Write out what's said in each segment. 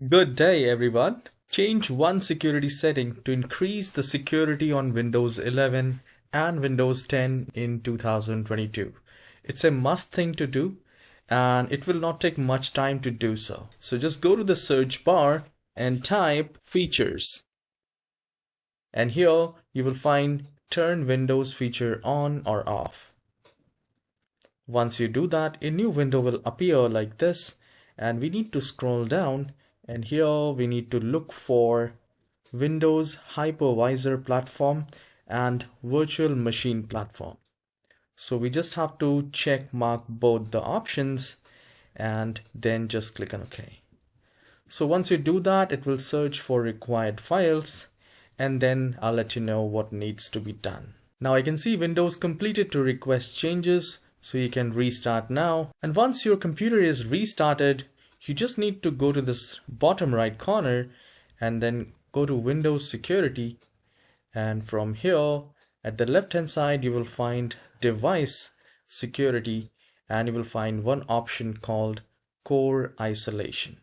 Good day, everyone. Change one security setting to increase the security on Windows 11 and Windows 10 in 2022. It's a must thing to do, and it will not take much time to do so. So just go to the search bar and type features. And here you will find turn Windows feature on or off. Once you do that, a new window will appear like this, and we need to scroll down, and here we need to look for Windows Hypervisor Platform and Virtual Machine Platform. So we just have to check mark both the options and then just click on OK. So once you do that, it will search for required files, and then I'll let you know what needs to be done. Now I can see Windows completed to request changes, so you can restart now. And once your computer is restarted, you just need to go to this bottom right corner and then go to Windows Security. And from here, at the left hand side, you will find Device Security, and you will find one option called Core Isolation.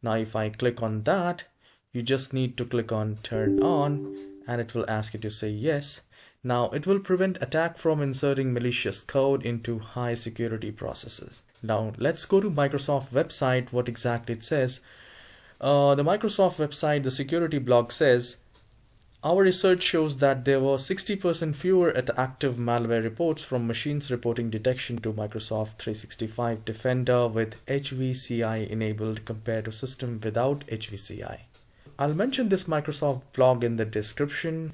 Now, if I click on that, you just need to click on Turn On, and it will ask you to say yes. Now it will prevent attack from inserting malicious code into high security processes. Now let's go to Microsoft website, what exactly it says. The Microsoft website, the security blog says, our research shows that there were 60% fewer active malware reports from machines reporting detection to Microsoft 365 Defender with HVCI enabled compared to system without HVCI. I'll mention this Microsoft blog in the description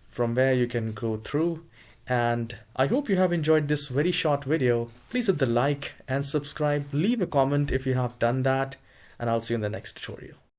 from where you can go through, and I hope you have enjoyed this very short video. Please hit the like and subscribe, leave a comment if you have done that, and I'll see you in the next tutorial.